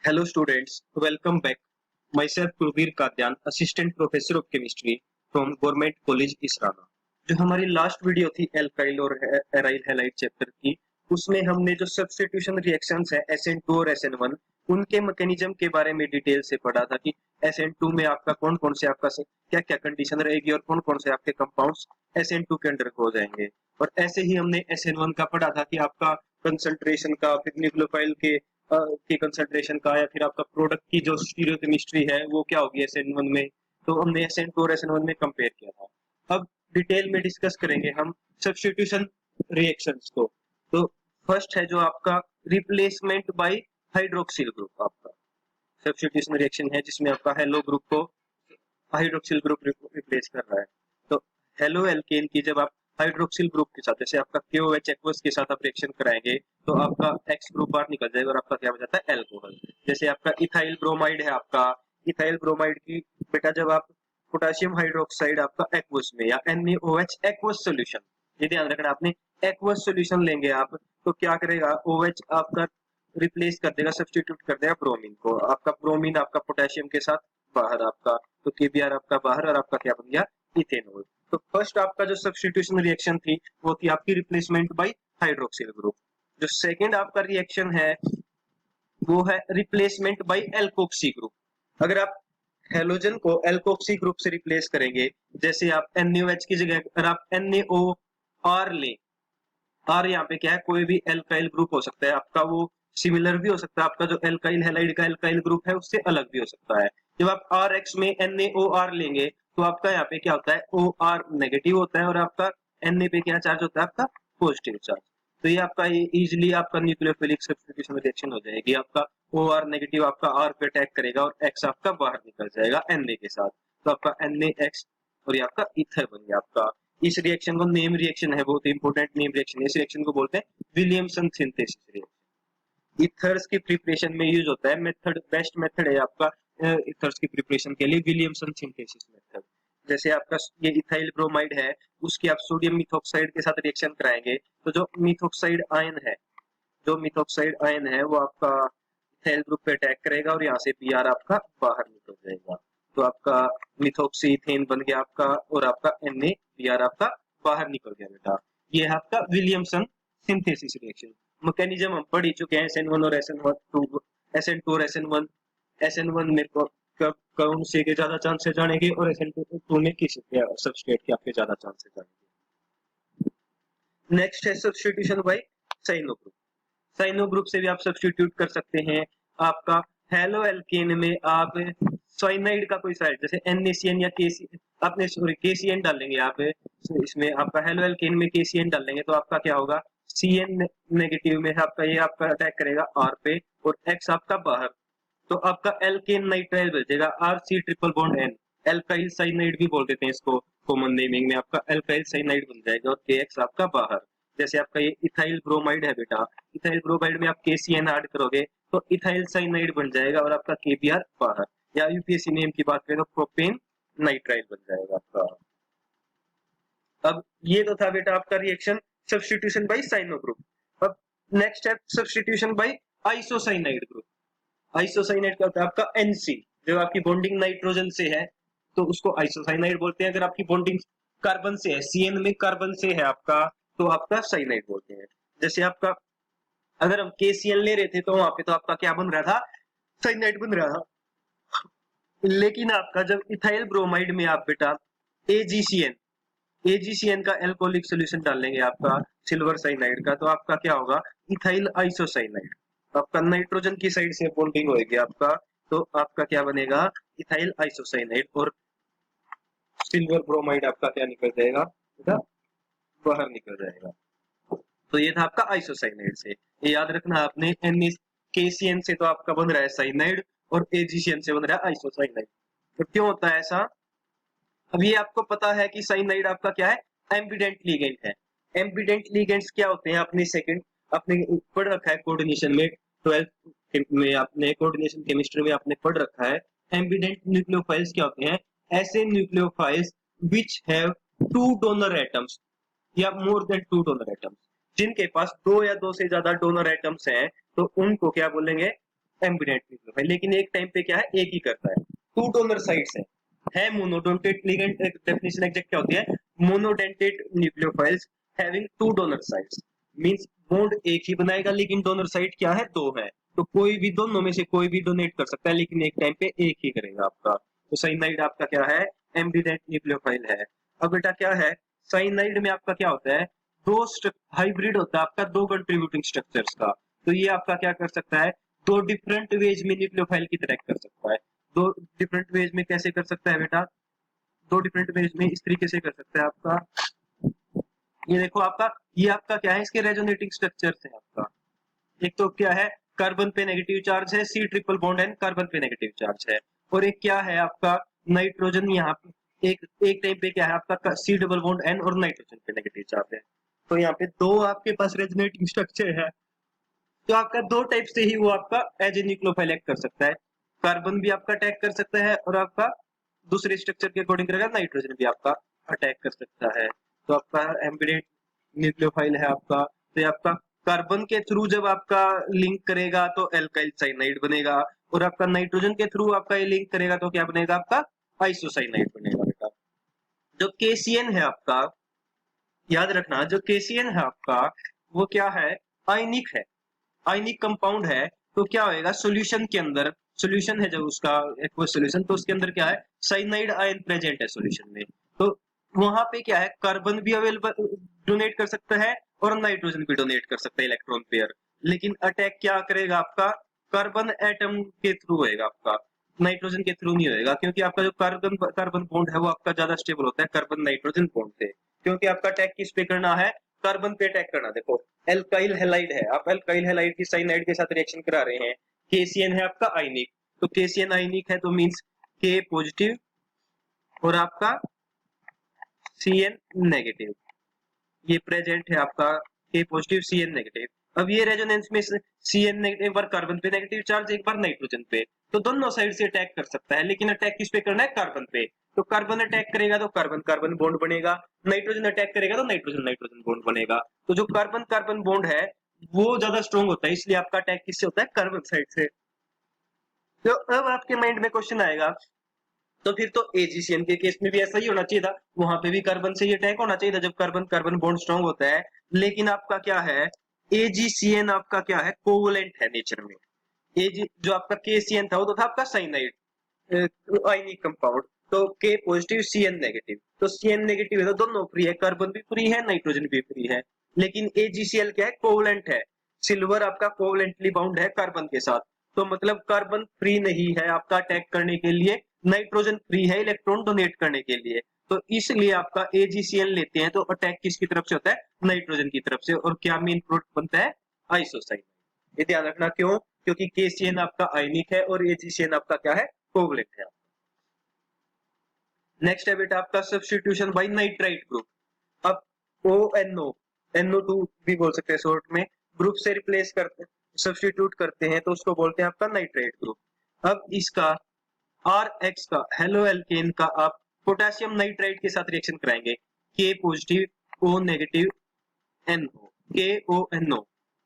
Hello students, welcome back. Myself Kulbir Kadyan, Assistant Professor of Chemistry from Government College Israna. जो हमारी last video थी alkyl और aryl halide chapter की, उसमें हमने जो सब्स्टिट्यूशन रिएक्शंस है SN2 और SN1 उनके मैकेनिज्म के बारे में डिटेल से पढ़ा था कि SN2 में आपका कौन कौन से आपका क्या क्या कंडीशन रहेगी और कौन कौन से आपके कंपाउंड्स SN2 के अंडर हो जाएंगे। और ऐसे ही हमने SN1 का पढ़ा था कि आपका कंसंट्रेशन का, फिर न्यूक्लियोफाइल के कंसंट्रेशन का, या फिर आपका प्रोडक्ट की जो स्टीरियोकेमिस्ट्री है वो क्या होगी SN1 में। तो हमने SN2 और SN1 में कंपेयर किया था। अब डिटेल में डिस्कस करेंगे हम सब्स्टिट्यूशन रिएक्शंस को। तो फर्स्ट है जो आपका रिप्लेसमेंट बाय हाइड्रोक्सिल ग्रुप। आपका सब्स्टिट्यूशन रिएक्शन है जिसमें आपका हेलो ग्रुप को हाइड्रोक्सिल ग्रुप रिप्लेस कर रहा है। तो हेलो एल्केन की जब आप हाइड्रोक्सिल ग्रुप के साथ, जैसे आपका KOH एक्वस के साथ आप रिएक्शन कराएंगे तो आपका X ग्रुप बाहर निकल जाएगा और आपका क्या बन जाता है, अल्कोहल। जैसे आपका इथाइल ब्रोमाइड है, आपका इथाइल ब्रोमाइड की बेटा जब आप पोटेशियम हाइड्रोक्साइड आपका एक्वस में या NaOH एक्वस सॉल्यूशन, ये ध्यान रखना आपने, एक्वस सॉल्यूशन लेंगे आप तो क्या करेगा, OH आपका रिप्लेस कर देगा, सब्स्टिट्यूट कर देगा ब्रोमीन को। आपका ब्रोमीन आपका पोटेशियम के साथ बाहर, आपका तो KBr आपका बाहर और आपका क्या बन गया, इथेनॉल। तो फर्स्ट आपका जो सब्स्टिट्यूशन रिएक्शन थी वो थी आपकी रिप्लेसमेंट बाय हाइड्रोक्सिल ग्रुप। जो सेकंड आपका रिएक्शन है वो है रिप्लेसमेंट बाय एल्कोक्सी ग्रुप। अगर आप हेलोजन को एल्कोक्सी ग्रुप से रिप्लेस करेंगे, जैसे आप NaOH की जगह अगर आप NaOR लें, R यहाँ पे क्या है, कोई भी एल्काइल ग्रुप हो सकता है आपका, वो सिमिलर भी हो सकता है, आपका जो एल्काइल हैलाइड का एल्काइल ग्रुप है उससे अलग भी हो सकता है। जब आप RX में NaOR लेंगे तो आपका यहाँ पे क्या होता है, OR नेगेटिव होता है और आपका Na पे क्या चार्ज होता है, आपका पॉजिटिव चार्ज। तो ये आपका इजिली आपका न्यूक्लियोफिलिक सब्स्टिट्यूशन रिएक्शन हो जाएगी। आपका OR नेगेटिव आपका R पे अटैक करेगा और X आपका बाहर निकल जाएगा Na के साथ, तो आपका NaX और ये आपका ईथर बन गया आपका। इस रिएक्शन को नेम रिएक्शन है, बहुत इंपॉर्टेंट नेम रिएक्शन है। इस रिएक्शन को बोलते हैं विलियमसन सिंथेसिस रिएक्शन। इथर्स की प्रिपरेशन में यूज होता है। मेथड, बेस्ट मेथड है आपका इथर्स की प्रिपरेशन के लिए विलियमसन सिंथेसिस मेथड। जैसे आपका ये इथाइल ब्रोमाइड है, उसकी आप सोडियम मिथॉक्साइड के साथ रिएक्शन कराएंगे तो जो मिथॉक्साइड आयन है, जो मिथॉक्साइड आयन है वो आपका इथाइल ग्रुप पे अटैक करेगा और यहाँ से Br आपका बाहर निकल जाएगा। तो आपका मिथॉक्सी इथेन बन गया आपका और आपका Na Br आपका बाहर निकल गया बेटा। ये है आपका विलियमसन सिंथेसिस रिएक्शन। मैकेनिज्म हम पढ़ ही चुके हैं, SN1 और SN2, SN2 और SN1। SN1 में कौन से के ज्यादा चांसेस जानेंगे और SN2 में किस सबस्ट्रेट के आपके ज्यादा चांसेस जानेंगे। नेक्स्ट है substitution by cyano group. Cyano group से भी आप सब्स्टिट्यूट कर सकते हैं। आपका हेलो एल्केन में आप साइनाइड का कोई साइड, जैसे NaCN या आपने सॉरी KCN डालेंगे आप इसमें, आपका हेलो एल्केन में KCN डालेंगे तो आपका क्या होगा, CN नेगेटिव में आपका ये आपका अटैक करेगा R पे और X आपका बाहर, तो आपका एल्केन नाइट्राइल बन जाएगा RC triple bond N। Alkyl cyanide भी बोल देते हैं इसको कॉमन नेमिंग में, आपका एल्काइल साइनाइड बन जाएगा और KX आपका बाहर। जैसे आपका ये इथाइल ब्रोमाइड है बेटा, इथाइल ब्रोमाइड में आप KCN ऐड करोगे तो इथाइल साइनाइड बन जाएगा और आपका KBr बाहर, या UPSC नेम की बात करें तो प्रोपेन नाइट्राइल बन जाएगा आपका। अब ये तो था बेटा आपका reaction substitution by cyano group. अब नेक्स्ट है substitution by isocyanide group. Isocyanide क्या होता है, आपका NC जब आपकी बॉन्डिंग नाइट्रोजन से है तो उसको आइसोसाइनाइड बोलते हैं। अगर आपकी बॉन्डिंग कार्बन से है, CN में कार्बन से है आपका, तो आपका साइनाइड बोलते हैं। जैसे आपका अगर हम KCl ले रहे थे तो वहां पे तो आपका क्या बन रहा था, साइनाइड बन रहा था। लेकिन आपका जब इथाइल ब्रोमाइड में आप बेटा AgCN का एल्कोहलिक सोल्यूशन डालेंगे आपका सिल्वर साइनाइड का, तो आपका क्या होगा, इथाइल आइसोसाइनाइड। आपका नाइट्रोजन की साइड से बॉन्डिंग होगी आपका, तो आपका क्या बनेगा, इथाइल आइसोसाइनाइड और सिल्वर ब्रोमाइड आपका क्या निकल जाएगा, बाहर निकल जाएगा। तो ये था आपका आइसोसाइनाइड से। ये याद रखना आपने, KCN से तो आपका बन रहा है साइनाइड और AgCN से बन रहा है आइसोसाइनाइड। तो क्यों होता है ऐसा, अब ये आपको पता है कि साइनाइड आपका क्या है, एम्बिडेंट लिगेंड है। एम्बिडेंट लिगेंड्स क्या होते हैं, अपने सेकंड अपने पढ़ रखा है कोऑर्डिनेशन में, 12th में आपने कोऑर्डिनेशन केमिस्ट्री में आपने पढ़ रखा है। एम्बिडेंट न्यूक्लियोफाइल्स क्या होते हैं, ऐसे nucleophiles which have 2 donor atoms या मोर देन 2 डोनर एटम्स, जिनके पास 2 या 2 से ज्यादा डोनर एटम्स हैं, तो उनको क्या बोलेंगे, एम्बिडेंट न्यूक्लियोफाइल, लेकिन एक टाइम पे क्या है, एक ही करता है। टू डोनर साइट्स है मोनोडेंटेट लिगेंड। डेफिनेशन एग्जैक्ट क्या होती है, monodentate nucleophiles having two donor sites means bond एक ही बनाएगा लेकिन डोनर साइट क्या है, दो है। तो कोई भी दोनों में से कोई भी डोनेट कर सकता है लेकिन एक टाइम पे एक ही करेगा आपका। तो साइनाइड आपका क्या है, एम्बिडेंट न्यूक्लियोफाइल है। अब बेटा क्या है, साइनाइड में आपका क्या होता है, दो हाइब्रिड होता है आपका दो कंट्रीब्यूटिंग स्ट्रक्चर्स का। तो ये आपका क्या कर सकता है, दो डिफरेंट वेज में न्यूक्लियोफाइल की तरह कर सकता है। दो डिफरेंट वेज में कैसे कर सकता है बेटा, दो डिफरेंट वेज में इस तरीके से कर सकता है आपका। ये देखो आपका, ये आपका क्या है, इसके रेजोनेटिंग स्ट्रक्चर्स है आपका। एक तो क्या है, कार्बन पे नेगेटिव चार्ज है, C triple bond and carbon पे नेगेटिव चार्ज है। और एक क्या है आपका, नाइट्रोजन यहाँ पे एक टाइम पे क्या है आपका, सी डबल बॉन्ड एन और नाइट्रोजन पे नेगेटिव चार्ज है। तो यहाँ पे दो आपके पास रेजोनेटिंग स्ट्रक्चर है। तो आपका दो टाइप से ही वो आपका एज ए न्यूक्लियोफाइल एक्ट कर सकता है। कार्बन भी आपका अटैक कर सकता है और आपका दूसरे स्ट्रक्चर के अकॉर्डिंग करेगा, नाइट्रोजन भी आपका अटैक कर सकता है। तो आपका एम्बिडेंट न्यूक्लियोफाइल है आपका। तो ये आपका कार्बन के थ्रू जब आपका लिंक करेगा तो एल्काइल साइनाइड बनेगा, और आपका नाइट्रोजन के थ्रू आपका ये लिंक करेगा तो क्या बनेगा आपका, आइसोसाइनाइड बनेगा बेटा। जो केसीएन है आपका, याद रखना जो केसीएन है आपका वो क्या है, आयनिक है, आयनिक कंपाउंड है। तो क्या होएगा, सॉल्यूशन के अंदर, सॉल्यूशन है जब उसका एक्वस सॉल्यूशन, तो उसके अंदर क्या है, साइनाइड आयन प्रेजेंट है सॉल्यूशन में। तो वहां पे क्या है, कार्बन भी अवेलेबल डोनेट कर सकता है और नाइट्रोजन भी डोनेट कर सकता है इलेक्ट्रॉन पेयर। लेकिन अटैक क्या करेगा आपका, कार्बन एटम के थ्रू होएगा आपका, नाइट्रोजन के थ्रू नहीं होएगा। क्योंकि आपका जो कार्बन कार्बन बॉन्ड है वो आपका ज्यादा स्टेबल होता है कार्बन नाइट्रोजन बॉन्ड से। क्योंकि आपका अटैक किस पे करना है, कार्बन पे अटैक करना। देखो एल्काइल हैलाइड है, आप एल्काइल हैलाइड की साइनाइड के साथ रिएक्शन करा रहे हैं। केसीएन है आपका आयनिक, तो केसीएन आयनिक है तो मींस के पॉजिटिव और आपका सीएन नेगेटिव, ये प्रेजेंट है आपका के पॉजिटिव सीएन नेगेटिव। अब ये रेजोनेंस में सीएन नेगेटिव एक बार कार्बन पे नेगेटिव चार्ज, एक बार नाइट्रोजन पे, तो दोनों साइड से अटैक कर सकता है। लेकिन अटैक किस पे करना है, कार्बन पे। तो कार्बन अटैक करेगा तो कार्बन कार्बन बॉन्ड बनेगा, नाइट्रोजन अटैक करेगा तो नाइट्रोजन नाइट्रोजन बॉन्ड बनेगा। तो जो कार्बन कार्बन बॉन्ड है वो ज्यादा स्ट्रॉन्ग होता है, इसलिए आपका अटैक किससे होता है, कार्बन साइड से। तो अब आपके माइंड में क्वेश्चन आएगा, तो फिर तो एजीसीएन के केस में भी ऐसा ही होना चाहिए था, वहां पे भी कार्बन से ही अटैक होना चाहिए था जब कार्बन कार्बन बॉन्ड स्ट्रांग होता है। लेकिन आपका क्या है, एजीसीएन आपका क्या है, कोवलेंट है नेचर में। एजी जो आपका केसीएन था वो तो था आपका साइनाइड आयनिक कंपाउंड। तो के पॉजिटिव सीएन नेगेटिव, तो सीएन नेगेटिव है तो दोनों फ्री है, कार्बन भी फ्री है नाइट्रोजन भी फ्री है। लेकिन एजीसीएल क्या है, कोवलेंट है, सिल्वर आपका कोवलेंटली बाउंड है कार्बन के साथ। तो मतलब कार्बन फ्री नहीं है आपका अटैक करने के लिए, नाइट्रोजन फ्री है इलेक्ट्रॉन डोनेट करने के लिए। तो इसलिए आपका एजीसीएल लेते हैं तो अटैक किसकी तरफ से होता है, नाइट्रोजन की तरफ से। और क्या मेन प्रोडक्ट बनता है, आइसोसाइनाइड। ये ध्यान रखना क्यों, क्योंकि केसीएन आपका आयनिक है और एजीसीएन आपका क्या है, कोवलेंट है। नेक्स्ट है बेटा आपका सब्स्टिट्यूशन बाय नाइट्राइट ग्रुप। अब ONO, NO2 भी बोल सकते हैं शॉर्ट में, ग्रुप से रिप्लेस करते सब्स्टिट्यूट करते हैं तो उसको बोलते हैं आपका नाइट्राइट ग्रुप। अब इसका RX का हेलो एल्केन का आप पोटेशियम नाइट्राइट के साथ रिएक्शन कराएंगे, के positive O negative NO, KONO,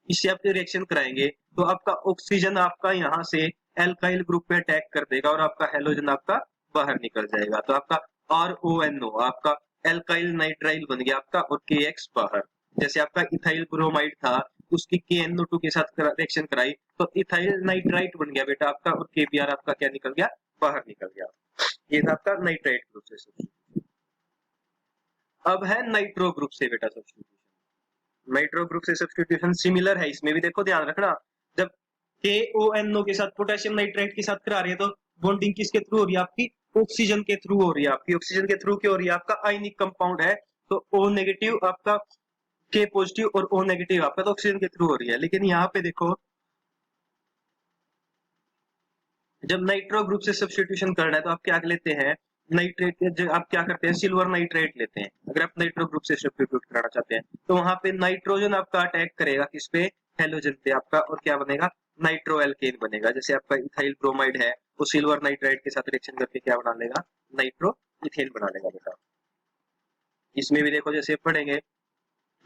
इससे आप रिएक्शन कराएंगे तो आपका ऑक्सीजन आपका यहाँ से एल्काइल ग्रुप पे अटैक कर देगा और आपका हेलोजन आपका बाहर निकल जाएगा। तो आपका RONO आपका एल्काइल नाइट्राइल बन गया आपका, और KX बाहर। जैसे आपका इथाइल ब्रोमाइड था, उसकी KNO2 के साथ रिएक्शन कराई तो इथाइल नाइट्राइट बन गया बेटा आपका, और KBr आपका क्या निकल गया, बाहर निकल गया। ये था आपका नाइट्राइट ग्रुप से सब्स्टिट्यूशन। अब है नाइट्रो ग्रुप से बेटा सब्स्टिट्यूशन। नाइट्रो ग्रुप से सब्स्टिट्यूशन सिमिलर है, इसमें भी देखो ध्यान रखना, जब KONO के साथ पोटेशियम नाइट्राइट के साथ करा रही है तो बॉन्डिंग किसके थ्रू हो रही है आपकी, ऑक्सीजन के थ्रू हो रही है आपकी। ऑक्सीजन के थ्रू क्यों हो रही है, आपका आयनिक कंपाउंड है तो O नेगेटिव आपका, K पॉजिटिव और O नेगेटिव आपका तो ऑक्सीजन के थ्रू हो रही है। लेकिन यहाँ पे देखो जब नाइट्रो ग्रुप से सब्स्टिट्यूशन करना है तो आप क्या लेते हैं, नाइट्रेट, आप क्या करते हैं, सिल्वर नाइट्रेट लेते हैं। अगर आप नाइट्रो ग्रुप से सब्स्टिट्यूट कराना चाहते हैं तो वहां पे नाइट्रोजन आपका अटैक करेगा किस पे, हेलोजन पे आपका, और क्या बनेगा, नाइट्रो एल्केन बनेगा। जैसे आपका इथाइल ब्रोमाइड है वो सिल्वर नाइट्राइट के साथ रिएक्शन करके क्या बना लेगा, नाइट्रो इथेन बना लेगा बेटा। इसमें भी देखो जैसे पढ़ेंगे,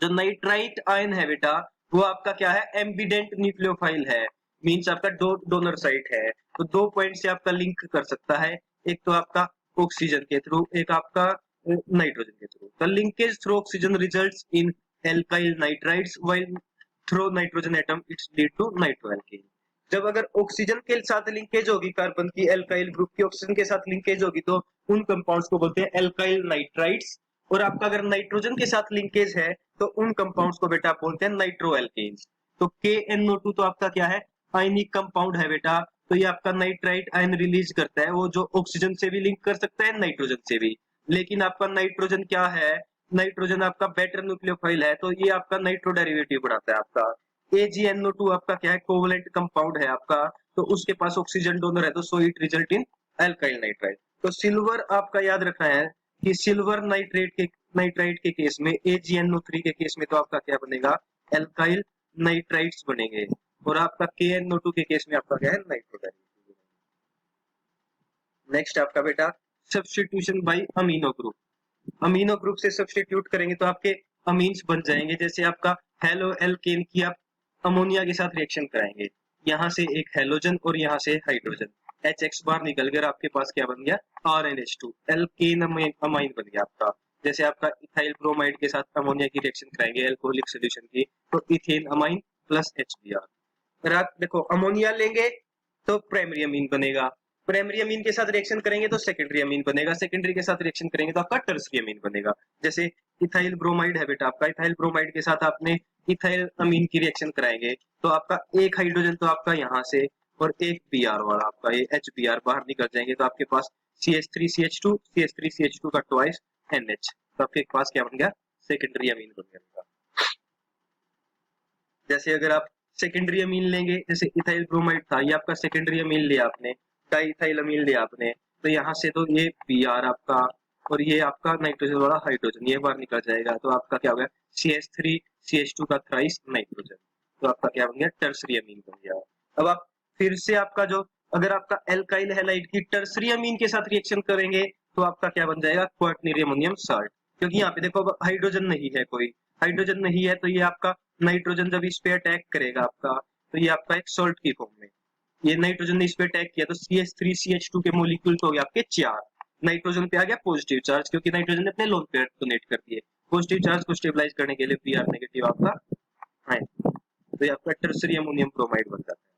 जो नाइट्राइट आयन है बेटा वो आपका क्या है, एम्बिडेंट न्यूक्लियोफाइल है। मीन्स आपका दो डोनर साइट है, तो 2 पॉइंट से आपका लिंक कर सकता है, एक तो आपका ऑक्सीजन के थ्रू, एक आपका नाइट्रोजन के through. The linkage through oxygen results in alkyl nitrides while through nitrogen atom it's lead to nitroalkane. जब अगर ऑक्सीजन के साथ लिंकेज होगी, कार्बन की एल्काइल ग्रुप की ऑक्सीजन के साथ लिंकेज होगी, तो उन कंपाउंड्स को बोलते हैं एल्काइल नाइट्राइड्स। और आपका अगर नाइट्रोजन के साथ लिंकेज है तो उन कंपाउंड्स को बेटा आप बोलते हैं नाइट्रोएल्केन्स। तो KNO2 तो आपका क्या है, आयनिक कंपाउंड है बेटा, तो ये आपका नाइट्राइट आयन रिलीज करता है, वो जो ऑक्सीजन से भी लिंक कर सकता है, नाइट्रोजन से भी। लेकिन आपका नाइट्रोजन क्या है, नाइट्रोजन आपका बेटर न्यूक्लियोफाइल है, तो ये आपका नाइट्रो डेरिवेटिव बनाता है आपका। AgNO2 आपका क्या है, कोवलेंट कंपाउंड है आपका, तो उसके पास ऑक्सीजन डोनर है, तो so it result in alkyl nitride. तो सिल्वर आपका याद रखना है कि सिल्वर नाइट्राइट के केस में, AgNO3 के केस में तो आपका क्या बनेगा, एल्काइल नाइट्राइड्स बनेंगे। और आपका KNO2 के केस में आपका क्या है, नाइट्रो डेरिवेटिव। नेक्स्ट आपका बेटा substitution by amino group. Amino group से सब्स्टिट्यूट करेंगे तो आपके अमीन्स बन जाएंगे। जैसे आपका हेलो एल्केन की आप अमोनिया के साथ रिएक्शन कराएंगे, यहाँ से एक हेलोजन और यहाँ से हाइड्रोजन, HX बार निकल कर आपके पास क्या बन गया, RNH2 एल्केन अमाइन बन गया आपका। जैसे आपका इथाइल ब्रोमाइड के साथ अमोनिया की रिएक्शन कराएंगे एल्कोहलिक सोल्यूशन की, तो इथेन अमाइन प्लस HBr। अगर आप देखो अमोनिया लेंगे तो प्राइमरी अमीन बनेगा, प्राइमरी अमीन के साथ रिएक्शन करेंगे तो सेकेंडरी अमीन बनेगा, सेकेंडरी के साथ रिएक्शन करेंगे तो आपका टर्सरी अमीन बनेगा। जैसे इथाइल ब्रोमाइड है बेटा आपका, इथाइल ब्रोमाइड के साथ आपने इथाइल अमीन की रिएक्शन कराएंगे तो आपका एक हाइड्रोजन तो आपका यहाँ से और एक Br वाला आपका ये HBr बाहर निकल जाएंगे, तो आपके पास CH3CH2 CH3CH2 का ट्वाइस NH, तो आपके पास क्या बन गया, सेकेंडरी अमीन बन गया। जैसे अगर आप सेकेंडरी अमीन लेंगे, जैसे इथाइल ब्रोमाइड था, ये आपका सेकेंडरी अमीन लिया आपने, डाइथाइल अमीन लिया आपने, तो यहाँ से तो ये Br आपका और ये आपका नाइट्रोजन वाला हाइड्रोजन ये बाहर निकल जाएगा, तो आपका क्या हो गया, CH3CH2 का थ्राइस नाइट्रोजन, तो आपका क्या बन गया, टर्सरी अमीन बन गया। अब आप फिर से आपका जो, अगर आपका एल्काइल हैलाइड की टर्सरी अमीन के साथ रिएक्शन करेंगे तो आपका क्या बन जाएगा, क्वार्टनरी अमोनियम साल्ट। क्योंकि यहाँ पे देखो अब हाइड्रोजन नहीं है, कोई हाइड्रोजन नहीं है, तो ये आपका नाइट्रोजन जब इस पे अटैक करेगा आपका, तो ये आपका एक सॉल्ट की फॉर्म में, ये नाइट्रोजन ने इस पे अटैक किया तो CH3CH2 के मॉलिक्यूल्स हो गए आपके 4, नाइट्रोजन पे आ गया पॉजिटिव चार्ज, क्योंकि नाइट्रोजन ने अपने लोन पेयर डोनेट कर दिए, पॉजिटिव चार्ज को स्टेबलाइज करने के लिए Br नेगेटिव आपका है, तो ये आपका टर्सरी अमोनियम ब्रोमाइड बन जाता है।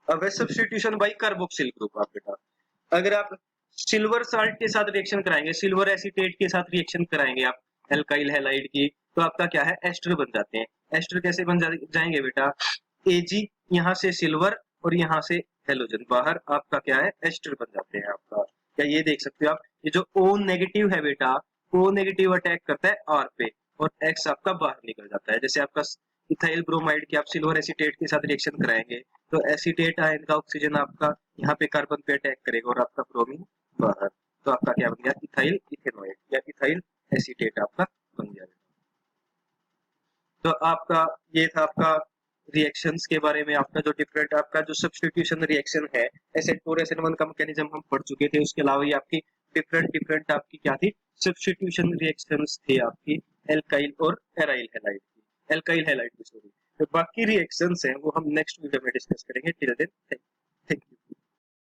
अब सब्स्टिट्यूशन बाय कार्बोक्सिल ग्रुप आप बेटा, अगर आप सिल्वर साल्ट के साथ रिएक्शन कराएंगे, सिल्वर एसीटेट के साथ रिएक्शन कराएंगे आप एल्काइल हैलाइड की, तो आपका क्या है, एस्टर बन जाते हैं। एस्टर कैसे बन जाएंगे बेटा, Ag यहाँ से सिल्वर और यहाँ से हेलोजन बाहर, आपका क्या है, एस्टर बन जाते हैं आपका। क्या ये देख सकते हो आप, ये जो O नेगेटिव है बेटा, O नेगेटिव अटैक करता है R पे और X आपका बाहर निकल जाता है। जैसे आपका इथाइल ब्रोमाइड की आप सिल्वर एसीटेट के साथ रिएक्शन कराएंगे तो एसीटेट आयन का ऑक्सीजन आपका यहाँ पे कार्बन पे अटैक करेगा और आपका ब्रोमीन बाहर, तो आपका क्या बन गया, इथाइल इथेनॉइड या इथाइल एसीटेट आपका बन गया। तो आपका ये था आपका रिएक्शंस के बारे में, आपका जो डिफरेंट आपका जो सब्स्टिट्यूशन रिएक्शन है, SN4 SN1 का मैकेनिज्म हम पढ़ चुके थे। उसके अलावा ये आपकी डिफरेंट आपकी क्या थी, सब्स्टिट्यूशन रिएक्शंस थी आपकी एल्काइल और एराइल हैलाइड की, एल्काइल हैलाइड की सॉरी। तो बाकी रिएक्शंस हैं वो हम नेक्स्ट वीडियो में डिस्कस करेंगे। Till then thank you.